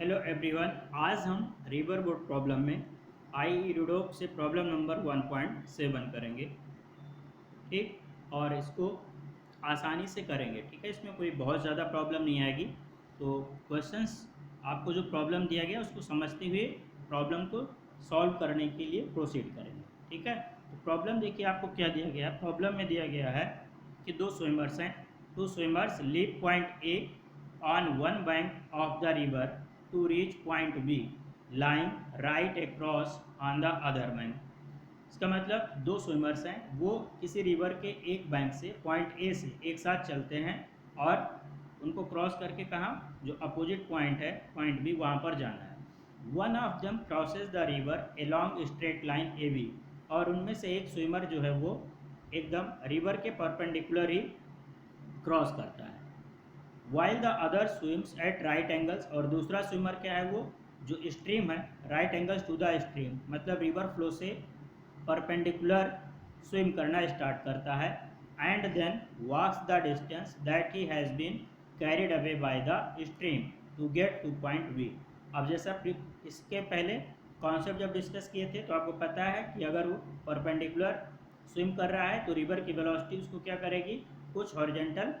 Hello everyone. आज हम river boat problem में आई यूरोप से प्रॉब्लम नंबर 1.7 करेंगे। ठीक, और इसको आसानी से करेंगे। ठीक है, इसमें कोई बहुत ज़्यादा प्रॉब्लम नहीं आएगी। तो क्वेश्चंस आपको जो प्रॉब्लम दिया गया उसको समझते हुए प्रॉब्लम को सॉल्व करने के लिए प्रोसीड करेंगे। ठीक है, तो प्रॉब्लम देखिए आपको क्या दिया गया है। प्रॉब्लम में दिया गया है कि दो स्विमर्स हैं। Two swimmers leave point A on one bank of the river to reach point B lying right across on the other bank. इसका मतलब दो स्विमर्स हैं, वो किसी रिवर के एक बैंक से पॉइंट ए से एक साथ चलते हैं और उनको क्रॉस करके कहाँ, जो अपोजिट पॉइंट है पॉइंट बी, वहाँ पर जाना है। One of them crosses the river along straight line A B, और उनमें से एक स्विमर जो है वो एकदम रिवर के परपेंडिकुलर ही क्रॉस करता है। While the other swims at right angles, और दूसरा स्विमर क्या है, वो जो स्ट्रीम है right angles to the stream, मतलब रिवर फ्लो से परपेंडिकुलर स्विम करना स्टार्ट करता है। And then walks the distance that he has been carried away by the stream to get to point B. अब जैसा इसके पहले कॉन्सेप्ट जब डिस्कस किए थे तो आपको पता है कि अगर वो परपेंडिकुलर स्विम कर रहा है तो रिवर की वेलोसिटी उसको क्या करेगी, कुछ हॉरिजॉन्टल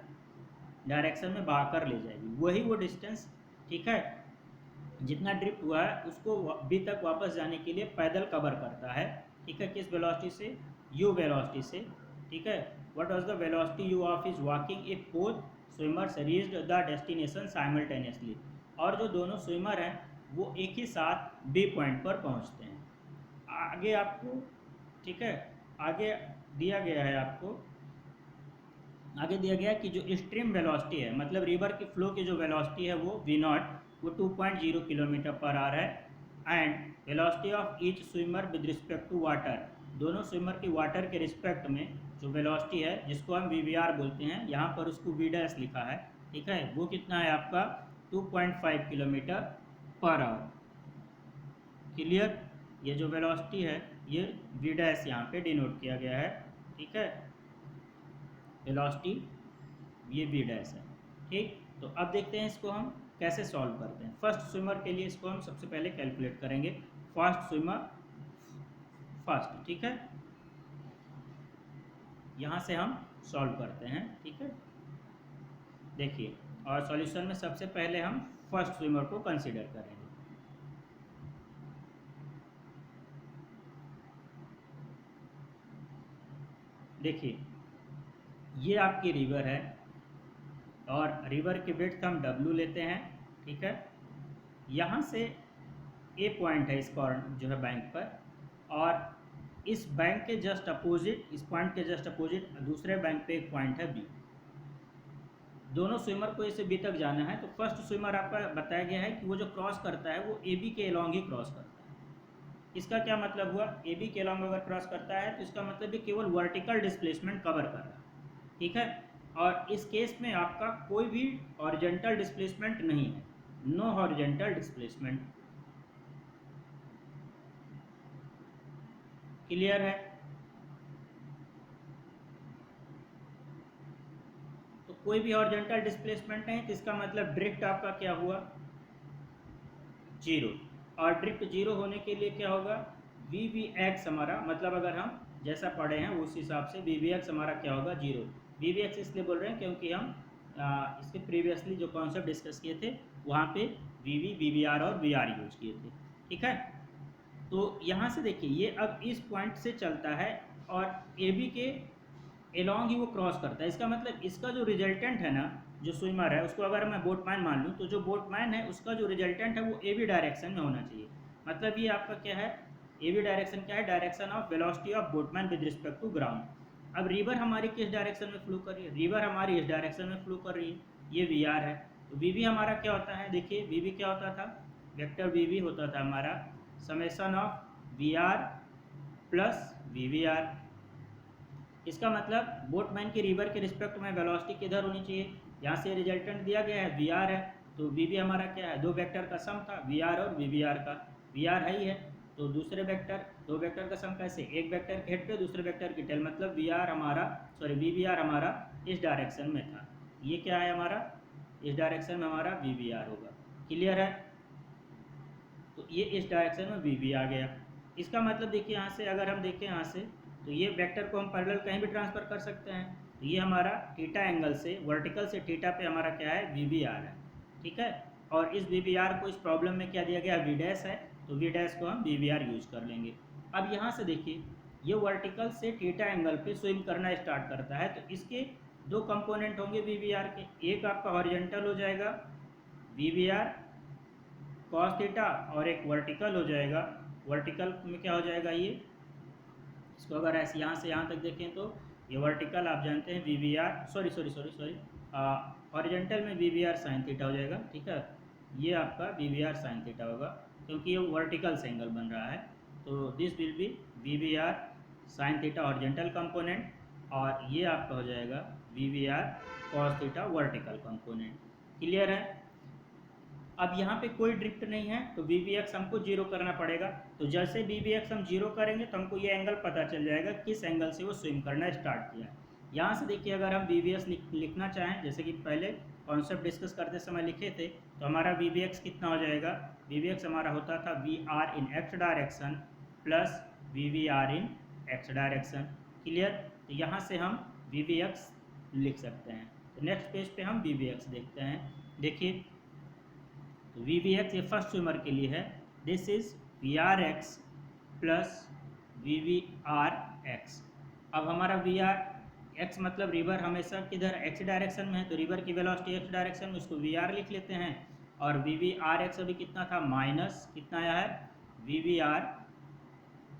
डायरेक्शन में बहा कर ले जाएगी। वही वो डिस्टेंस, ठीक है, जितना ड्रिफ्ट हुआ है उसको बी तक वापस जाने के लिए पैदल कवर करता है। ठीक है, किस वेलोसिटी से, यू वेलोसिटी से। ठीक है, what was the velocity you of is walking if both swimmers reached the destination simultaneously, और जो दोनों स्विमर हैं वो एक ही साथ बी पॉइंट पर पहुंचते हैं। आगे आपको, ठीक है, आगे दिया गया है आपको, आगे दिया गया कि जो स्ट्रीम वेलोसिटी है, मतलब रिवर की फ्लो की जो वेलोसिटी है वो वी नॉट, वो 2.0 किलोमीटर पर आवर है। And velocity of each swimmer with respect to water, दोनों स्विमर की वाटर के रिस्पेक्ट में जो वेलोसिटी है जिसको हम वी बोलते हैं, यहाँ पर उसको वी डैश लिखा है। ठीक है, वो कितना है आपका 2.5 किलोमीटर पर आवर। क्लियर, ये जो वेलोसिटी है ये वी डैश यहाँ पे डिनोट किया गया है। ठीक है, वेलोसिटी ये वी डैश है। ठीक, तो अब देखते हैं इसको हम कैसे सॉल्व करते हैं। फर्स्ट स्विमर के लिए इसको हम सबसे पहले कैलकुलेट करेंगे। फर्स्ट स्विमर फर्स्ट, ठीक है, यहाँ से हम सॉल्व करते हैं। ठीक है, देखिए, और सॉल्यूशन में सबसे पहले हम फर्स्ट स्विमर को कंसीडर करेंगे। देखिए, ये आपकी रिवर है और रिवर की विड्थ हम W लेते हैं। ठीक है, यहाँ से ए पॉइंट है इस पॉइंट जो है बैंक पर, और इस बैंक के जस्ट अपोजिट, इस पॉइंट के जस्ट अपोजिट दूसरे बैंक पे एक पॉइंट है बी। दोनों स्विमर को इसे बी तक जाना है। तो फर्स्ट स्विमर आपका बताया गया है कि वो जो क्रॉस करता है वो ए बी के अलोंग ही क्रॉस करता है। इसका क्या मतलब हुआ, ए बी के अलोंग अगर क्रॉस करता है तो इसका मतलब ये केवल वर्टिकल डिस्प्लेसमेंट कवर कर रहा है। ठीक है, और इस केस में आपका कोई भी हॉरिजॉन्टल डिस्प्लेसमेंट नहीं है, नो हॉरिजॉन्टल डिस्प्लेसमेंट। क्लियर है, तो कोई भी हॉरिजॉन्टल डिस्प्लेसमेंट नहीं, तो इसका मतलब ड्रिफ्ट आपका क्या हुआ, जीरो। और ड्रिफ्ट जीरो होने के लिए क्या होगा, वी वी एक्स हमारा, मतलब अगर हम जैसा पढ़े हैं उस हिसाब से वी वी एक्स हमारा क्या होगा, जीरो। वी वी एक्स इसलिए बोल रहे हैं क्योंकि हम इसके प्रीवियसली जो कॉन्सेप्ट डिस्कस किए थे वहाँ पे वी वी आर और वी आर यूज किए थे। ठीक है, तो यहाँ से देखिए ये अब इस पॉइंट से चलता है और ए बी के एलॉन्ग ही वो क्रॉस करता है। इसका मतलब इसका जो रिजल्टेंट है ना, जो स्विमर है उसको अगर मैं बोटमैन मान लूँ तो जो बोटमैन है उसका जो रिजल्टेंट है वो ए बी डायरेक्शन में होना चाहिए। मतलब ये आपका क्या है, ए बी डायरेक्शन क्या है, direction of velocity of boatman with respect to ground. अब रिवर हमारी किस डायरेक्शन में फ्लो कर रही है, रिवर हमारी इस डायरेक्शन में फ्लो कर रही है, ये वी आर है। तो वी वी हमारा क्या होता है, देखिए वी वी क्या होता था, वेक्टर वी वी होता था हमारा summation of v r plus v we r. इसका मतलब बोटमैन की रिवर के रिस्पेक्ट में वेलोसिटी किधर होनी चाहिए, यहाँ से रिजल्टेंट दिया गया है वी आर है, तो वी वी हमारा क्या है, दो वेक्टर का सम था वी आर और वी वी आर का, वी आर है ही है। तो दूसरे वेक्टर, दो वेक्टर का सम कैसे, एक वेक्टर के हेड पे दूसरे वेक्टर की टेल, मतलब वी आर हमारा, सॉरी वी वी आर हमारा इस डायरेक्शन में था, ये क्या है हमारा, इस डायरेक्शन में हमारा वी वी आर होगा। क्लियर है, तो ये इस डायरेक्शन में वी आ गया। इसका मतलब देखिए यहाँ से अगर हम देखें यहाँ से, तो ये वेक्टर को हम पैरेलल कहीं भी ट्रांसफ़र कर सकते हैं। तो ये हमारा थीटा एंगल से वर्टिकल से थीटा पे हमारा क्या है, वी है, ठीक है। और इस वी को इस प्रॉब्लम में क्या दिया गया, वी डैश है, तो वी डैश को हम वी यूज़ कर लेंगे। अब यहाँ से देखिए ये वर्टिकल से थीटा एंगल पे स्विम करना स्टार्ट करता है, तो इसके दो कंपोनेंट होंगे वी के, एक आपका हॉरिजॉन्टल हो जाएगा वी कॉस थीटा और एक वर्टिकल हो जाएगा। वर्टिकल में क्या हो जाएगा, ये इसको अगर ऐसे यहाँ से यहाँ तक देखें तो ये वर्टिकल आप जानते हैं वी सॉरी हॉरिजॉन्टल में वी साइन थीटा हो जाएगा, ठीक है। ये आपका वी साइन थीटा होगा क्योंकि ये वर्टिकल से एंगल बन रहा है, तो this will be v sine theta horizontal component, और ये आपका हो जाएगा v cos theta vertical component. Clear है। अब यहाँ पे कोई ड्रिफ्ट नहीं है तो वी हमको जीरो करना पड़ेगा। तो जैसे वी हम जीरो करेंगे तो हमको ये एंगल पता चल जाएगा किस एंगल से वो स्विम करना स्टार्ट किया है। यहाँ से देखिए अगर हम वी लिखना चाहें, जैसे कि पहले कॉन्सेप्ट डिस्कस करते समय लिखे थे, तो हमारा वी कितना हो जाएगा, वी हमारा होता था v r in x direction plus v r in x direction. Clear. तो यहाँ से हम वी लिख सकते हैं। तो नेक्स्ट पेज पे हम वी देखते हैं। देखिए वी ये फर्स्ट स्विमर के लिए है, this is v r x plus v r x. अब हमारा वी आर एक्स मतलब रिवर हमेशा किधर एक्स डायरेक्शन में है, तो रिवर की वेलोसिटी एक्स डायरेक्शन में, उसको वी आर लिख लेते हैं। और वी आर एक्स अभी कितना था, माइनस कितना आया है, v r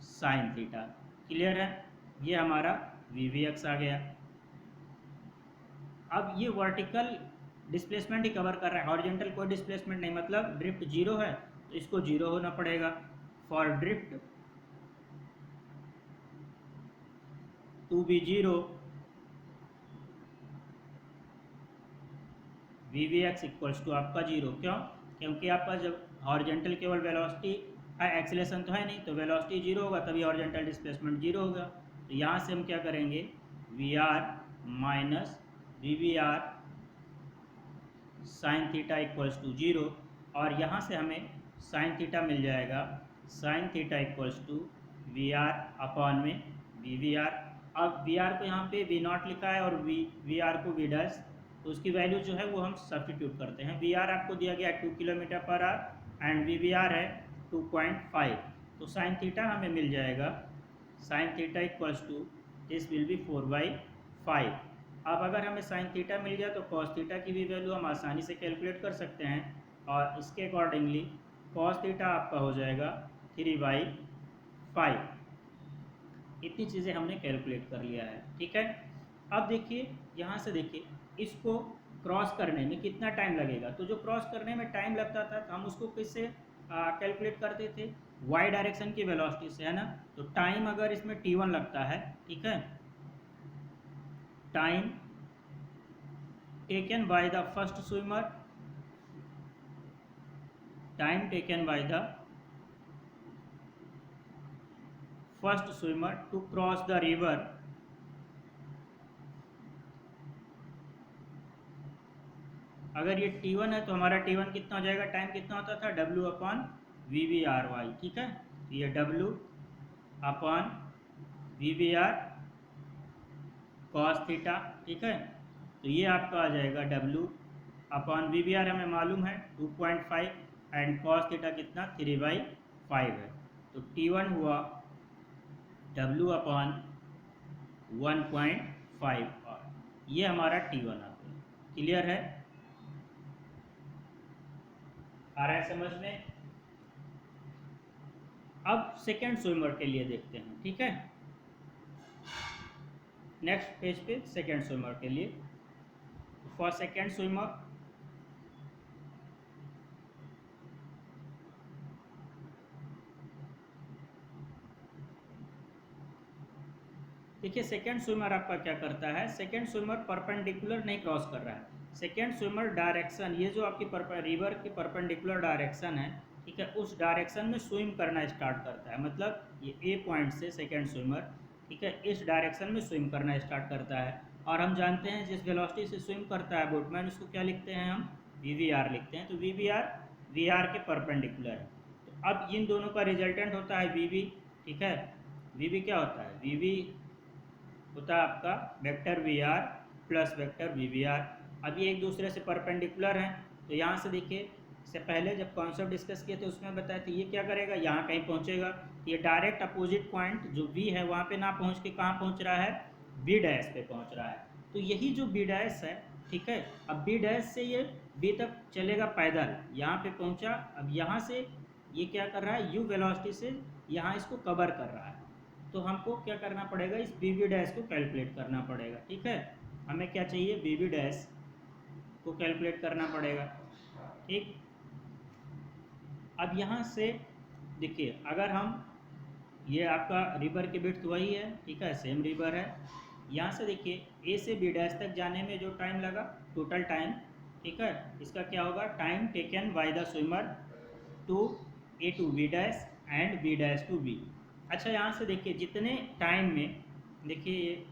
sine theta. Clear है। ये हमारा वी एक्स आ गया। अब ये वर्टिकल डिस्प्लेसमेंट ही कवर कर रहा है, हॉरिजॉन्टल कोई डिस्प्लेसमेंट नहीं, मतलब ड्रिफ्ट जीरो है तो इसको जीरो होना पड़ेगा। For drift to be zero v x equals to आपका जीरो। क्यों, क्योंकि आपका जब हॉरिजॉन्टल केवल वेलोसिटी है, एक्सेलेरेशन तो है नहीं, तो वेलोसिटी जीरो होगा तभी हॉरिजॉन्टल डिस्प्लेसमेंट जीरो होगा। तो यहाँ से हम क्या करेंगे, v r minus v r sine theta equals to zero, और यहाँ से हमें साइन थीटा मिल जाएगा, sine theta equals to v r upon में वी आर। अब वी आर को यहाँ पे वी नॉट लिखा है और वी आर को वी डैश, तो उसकी वैल्यू जो है वो हम सब्स्टिट्यूट करते हैं। वी आर आपको दिया गया 2 kilometre per our and we are है 2.5, तो साइन थीटा हमें मिल जाएगा, sine theta equals to this will be 4/5। अब अगर हमें साइन थीटा मिल गया तो कॉस थीटा की भी वैल्यू हम आसानी से कैलकुलेट कर सकते हैं, और इसके अकॉर्डिंगली कॉस थीटा आपका हो जाएगा 3/5। इतनी चीज़ें हमने कैलकुलेट कर लिया है, ठीक है। अब देखिए यहाँ से देखिए इसको क्रॉस करने में कितना टाइम लगेगा, तो जो क्रॉस करने में टाइम लगता था हम उसको किससे कैलकुलेट करते थे, वाई डायरेक्शन की वेलोसिटी से, है ना। तो टाइम अगर इसमें t1 लगता है, ठीक है, time taken by the first swimmer, time taken by the first swimmer to cross the river, अगर ये t1 है तो हमारा t1 कितना हो जाएगा, टाइम कितना होता था, w upon v r y, ठीक है। तो ये w upon v r cos theta, ठीक है। तो ये आपका आ जाएगा w अपॉन वी आर हमें मालूम है 2.5 एंड कॉस थीटा कितना 3/5 है। तो t1 हुआ w अपॉन 1.5, ये हमारा t1 आ गया। क्लियर है, आ रहा है समझ में। अब सेकेंड स्विमर के लिए देखते हैं, ठीक है। नेक्स्ट पेज पे सेकेंड स्विमर के लिए, फॉर सेकेंड स्विमर देखिए सेकेंड स्विमर आपका क्या करता है, सेकेंड स्विमर परपेंडिकुलर नहीं क्रॉस कर रहा है, सेकेंड स्विमर डायरेक्शन, ये जो आपकी रिवर की परपेंडिकुलर डायरेक्शन है, ठीक है, उस डायरेक्शन में स्विम करना स्टार्ट करता है। मतलब ये ए पॉइंट से सेकेंड स्विमर, ठीक है, इस डायरेक्शन में स्विम करना स्टार्ट करता है। और हम जानते हैं जिस वेलोसिटी से स्विम करता है बोटमैन, उसको क्या लिखते हैं हम, वी आर लिखते हैं। तो वी आर के परपेंडिकुलर है। तो अब इन दोनों का रिजल्टेंट होता है वी वी, ठीक है। वी वी क्या होता है, वी वी होता है आपका vector v r plus vector v we r. अब ये एक दूसरे से परपेंडिकुलर हैं, तो यहाँ से देखिए, इससे पहले जब कॉन्सेप्ट डिस्कस किए थे उसमें बताया था ये क्या करेगा, यहाँ कहीं पहुँचेगा, ये डायरेक्ट अपोजिट पॉइंट जो वी है वहाँ पे ना पहुँच के कहाँ पहुँच रहा है, बी डैश पे पहुँच रहा है। तो यही जो बी डैश है, ठीक है, अब बी डैश से ये बी तक चलेगा पैदल, यहाँ पे पहुँचा, अब यहाँ से ये क्या कर रहा है, यू वेलोसिटी से यहाँ इसको कवर कर रहा है। तो हमको क्या करना पड़ेगा, इस बी वी डैश को कैलकुलेट करना पड़ेगा, ठीक है। हमें क्या चाहिए, बी वी डैश को कैलकुलेट करना पड़ेगा, ठीक। अब यहाँ से देखिए, अगर हम, ये आपका रिवर की विड्थ वही है, ठीक है, सेम रिवर है। यहाँ से देखिए ए से बी डैश तक जाने में जो टाइम लगा, टोटल टाइम, ठीक है, इसका क्या होगा, time taken by the swimmer to a to b dash and b dash to b. अच्छा, यहाँ से देखिए जितने टाइम में, देखिए ये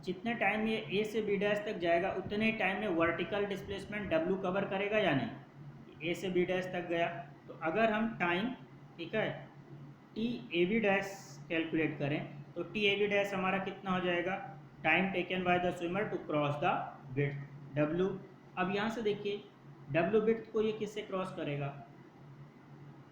जितने टाइम में ए से बी डैश तक जाएगा उतने टाइम में वर्टिकल डिस्प्लेसमेंट डब्ल्यू कवर करेगा या नहीं, ए से बी डैश तक गया। तो अगर हम टाइम, ठीक है, t A B dash calculate करें तो टी ए बी डैश हमारा कितना हो जाएगा, time taken by the swimmer to cross the width डब्ल्यू। अब यहाँ से देखिए डब्ल्यू विड्थ को ये किससे क्रॉस करेगा,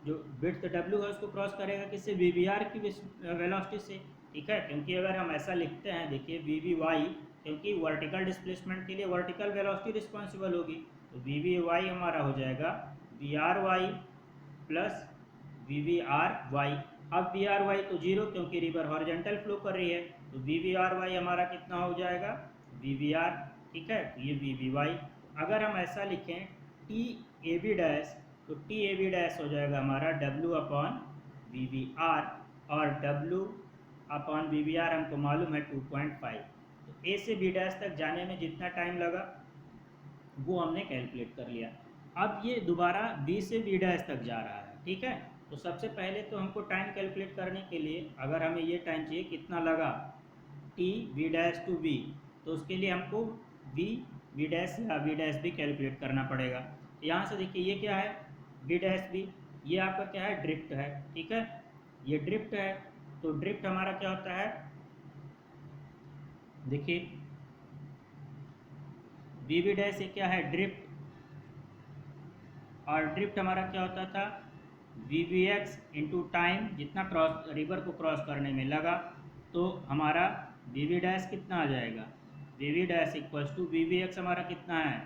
जो विड्थ डब्ल्यू है उसको क्रॉस करेगा किससे, वी वी आर की वेलोसिटी से, ठीक है। क्योंकि अगर हम ऐसा लिखते हैं, देखिए वी वी वाई, क्योंकि वर्टिकल डिस्प्लेसमेंट के लिए वर्टिकल वेलोसिटी रिस्पॉन्सिबल होगी, तो वी वी वाई हमारा हो जाएगा v r y plus v we r y. अब वी आर वाई तो जीरो, क्योंकि रिवर हॉरिजेंटल फ्लो कर रही है, तो वी वी आर वाई हमारा कितना हो जाएगा, वी वी आर, ठीक है, तो ये वी वी वाई। अगर हम ऐसा लिखें टी ए बी डैश, तो टी ए बी डैश हो जाएगा हमारा W upon V we R, और W upon V we R हमको मालूम है 2.5। तो ए से बी डैश तक जाने में जितना टाइम लगा वो हमने कैलकुलेट कर लिया। अब ये दोबारा बी से बी डैश तक जा रहा है, ठीक है। तो सबसे पहले तो हमको टाइम कैलकुलेट करने के लिए, अगर हमें ये टाइम चाहिए कितना लगा, t v dash to b, तो उसके लिए हमको बी वी डैश या वी डैश भी कैलकुलेट करना पड़ेगा। यहाँ से देखिए ये क्या है, बी डैश बी, ये आपका क्या है, ड्रिफ्ट है, ठीक है, ये ड्रिफ्ट है। तो ड्रिफ्ट हमारा क्या होता है, देखिए बी वी डैश ये क्या है, ड्रिफ्ट, और ड्रिफ्ट हमारा क्या होता था, v v x into time, जितना क्रॉस रिवर को क्रॉस करने में लगा, तो हमारा वी वी डैश कितना आ जाएगा, v v dash equals to v v x हमारा कितना है,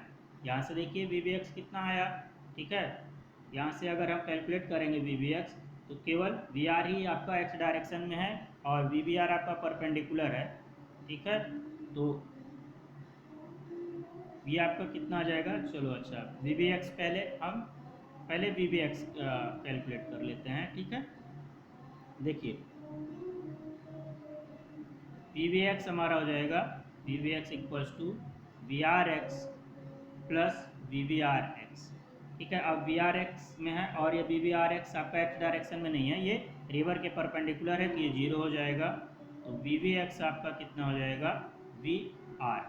यहाँ से देखिए वी वी एक्स कितना आया, ठीक है। यहाँ से अगर हम कैलकुलेट करेंगे वी वी एक्स, तो केवल वी आर ही आपका एक्स डायरेक्शन में है और वी वी आर आपका परपेंडिकुलर है, ठीक है। तो ये आपका कितना आ जाएगा, चलो अच्छा वी वी एक्स पहले वी वी एक्स कैलकुलेट कर लेते हैं, ठीक है। देखिए वी वी एक्स हमारा हो जाएगा v v x equals to v r x plus v we r x, ठीक है। अब वी आर एक्स में है और ये वी वी आर एक्स आपका एक्स डायरेक्शन में नहीं है, ये रिवर के परपेंडिकुलर है, तो ये जीरो हो जाएगा। तो वी वी एक्स आपका कितना हो जाएगा, वी आर,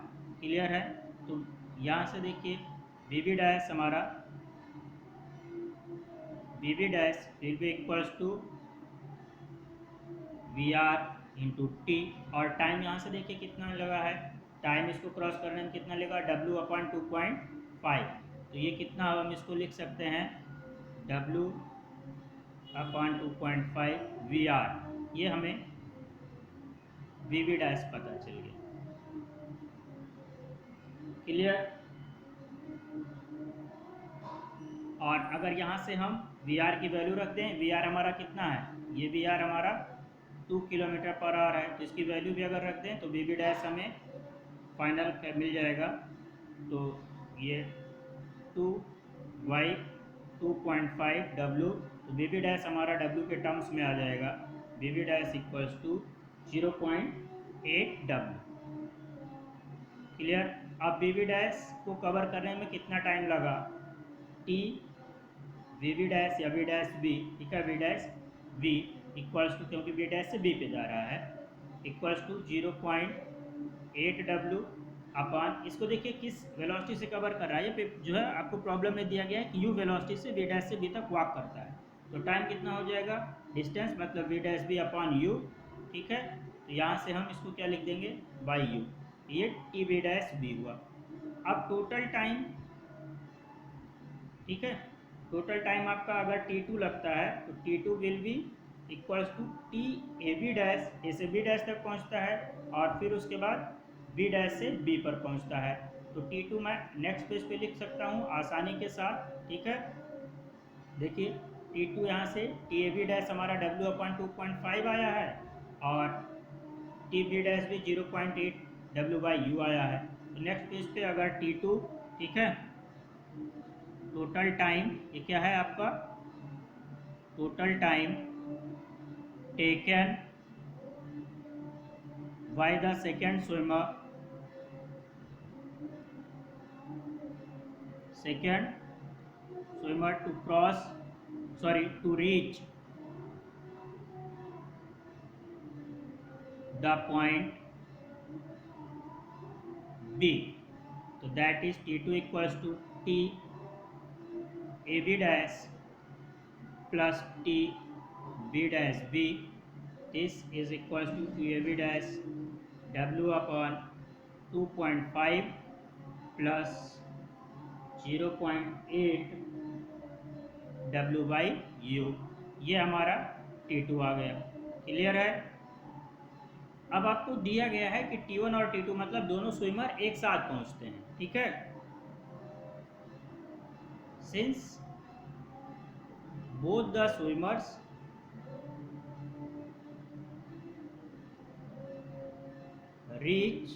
क्लियर है। तो यहाँ से देखिए वी वी डैश हमारा, v v dash will be equals to v r into t, और टाइम यहाँ से देखिए कितना लगा है, टाइम इसको क्रॉस करने में कितना लगा, डब्ल्यू अपॉन 2.5। तो ये कितना, हम इसको लिख सकते हैं डब्ल्यू अपॉन 2.5 वी आर, ये हमें वी वी डैश पता चल गया, क्लियर। और अगर यहाँ से हम वी आर की वैल्यू रख दें, वी आर हमारा कितना है, ये वी आर हमारा 2 किलोमीटर पर आवर है, तो इसकी वैल्यू भी अगर रख दें तो वी वी डैश हमें फाइनल मिल जाएगा। तो ये 2 वाई 2.5 डब्ल्यू, तो वी वी डैश हमारा डब्ल्यू के टर्म्स में आ जाएगा, v v dash equals to 0.8 डब्ल्यू, क्लियर। अब वी वी डैश को कवर करने में कितना टाइम लगा, टी वी वी डैश या वी डैश बी, ठीक है, v dash b equals to, क्योंकि बी डैश से बी पे जा रहा है, इक्वल्स टू 0.8 डब्ल्यू अपॉन, इसको देखिए किस वेलोसिटी से कवर कर रहा है, ये जो है आपको प्रॉब्लम में दिया गया है कि यू वेलोसिटी से वी डैश से बी तक वॉक करता है, तो टाइम कितना हो जाएगा, डिस्टेंस मतलब v dash b upon u, ठीक है। तो यहाँ से हम इसको क्या लिख देंगे, बाई यू, ये टी वी डैश बी हुआ। अब टोटल टाइम, ठीक है, टोटल टाइम आपका अगर T2 लगता है तो T2 will be equals to T A B dash, A से बी डैश तक पहुंचता है और फिर उसके बाद बी डैश से बी पर पहुंचता है। तो T2 मैं नेक्स्ट पेज पे लिख सकता हूं आसानी के साथ, ठीक है। देखिए T2 यहाँ से टी ए बी डैश हमारा W/2.5 आया है और टी बी डैश भी 0.8 W/U आया है। तो नेक्स्ट पेज पे अगर T2, ठीक है, टोटल टाइम, ये क्या है आपका, total time taken by the second swimmer to cross, sorry to reach the point B, तो that is T2 equals to T A B dash plus T B dash B, this is equals to ab dash w upon 2.5 plus 0.8 w by u, ये हमारा T2 आ गया। Clear है। अब आपको दिया गया है कि T1 और T2 मतलब दोनों स्विमर एक साथ पहुंचते हैं, ठीक है। Since both the swimmers reach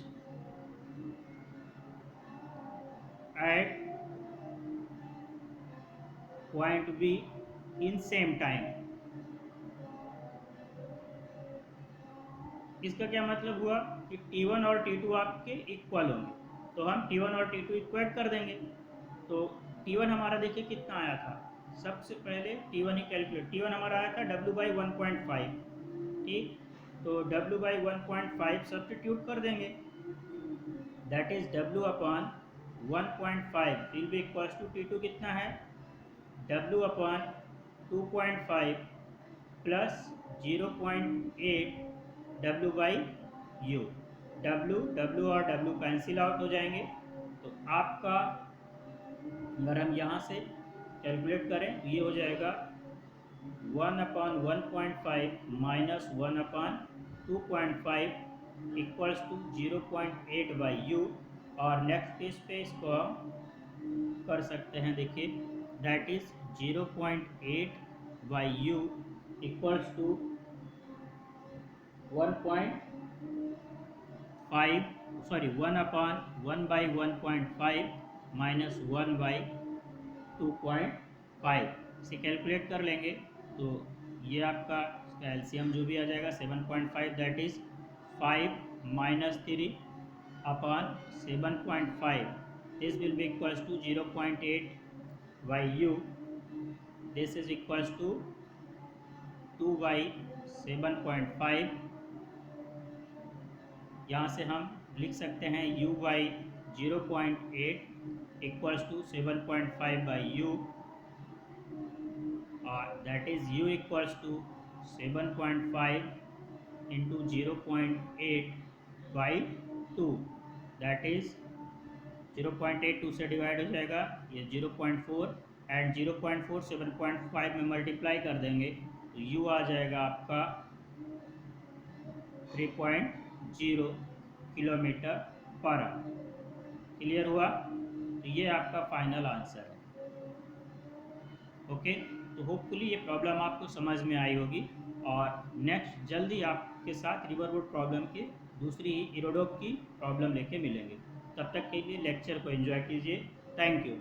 at point B in same time, इसका क्या मतलब हुआ कि T1 और T2 आपके इक्वल होंगे, तो हम T1 और T2 इक्वेट कर देंगे। तो T1 हमारा देखिए कितना आया था, सबसे पहले T1 ही कैलकुलेट, T1 हमारा आया था W/1.5, ठीक, तो W/1.5 सब्स्टिट्यूट कर देंगे, that is W/1.5 will be equals to T2 कितना है, W/2.5 प्लस 0.8 W/U, W और W कैंसिल आउट हो जाएंगे। तो आपका अगर हम यहाँ से कैलकुलेट करें तो ये हो जाएगा 1/1.5 माइनस 1/2.5 इक्वल्स टू 0.8/U, और नेक्स्ट पेज पे इसको हम कर सकते हैं, देखिए that is 0.8/U equals to 1/1/1.5 minus 1/2.5, इसे कैलकुलेट कर लेंगे तो ये आपका एलसीएम जो भी आ जाएगा 7.5, that is 5 minus 3/7.5, this will be equals to 0.8/U, this is equals to 2/7.5, यहाँ से हम लिख सकते हैं U/0.8 इक्वल्स टू 7.5/U, और that is U equals to 7.5 into 0.8/2, that is 0.8 2 से डिवाइड हो जाएगा, ये 0.4 एंड 0.4 7.5 में मल्टीप्लाई कर देंगे तो U आ जाएगा आपका 3.0 किलोमीटर पर आवर। क्लियर हुआ, तो ये आपका फाइनल आंसर है। ओके, तो होपफुली ये प्रॉब्लम आपको समझ में आई होगी, और नेक्स्ट जल्दी आपके साथ रिवरवुड प्रॉब्लम की दूसरी ही इरोडोप की प्रॉब्लम लेके मिलेंगे। तब तक के लिए लेक्चर को एंजॉय कीजिए। Thank you.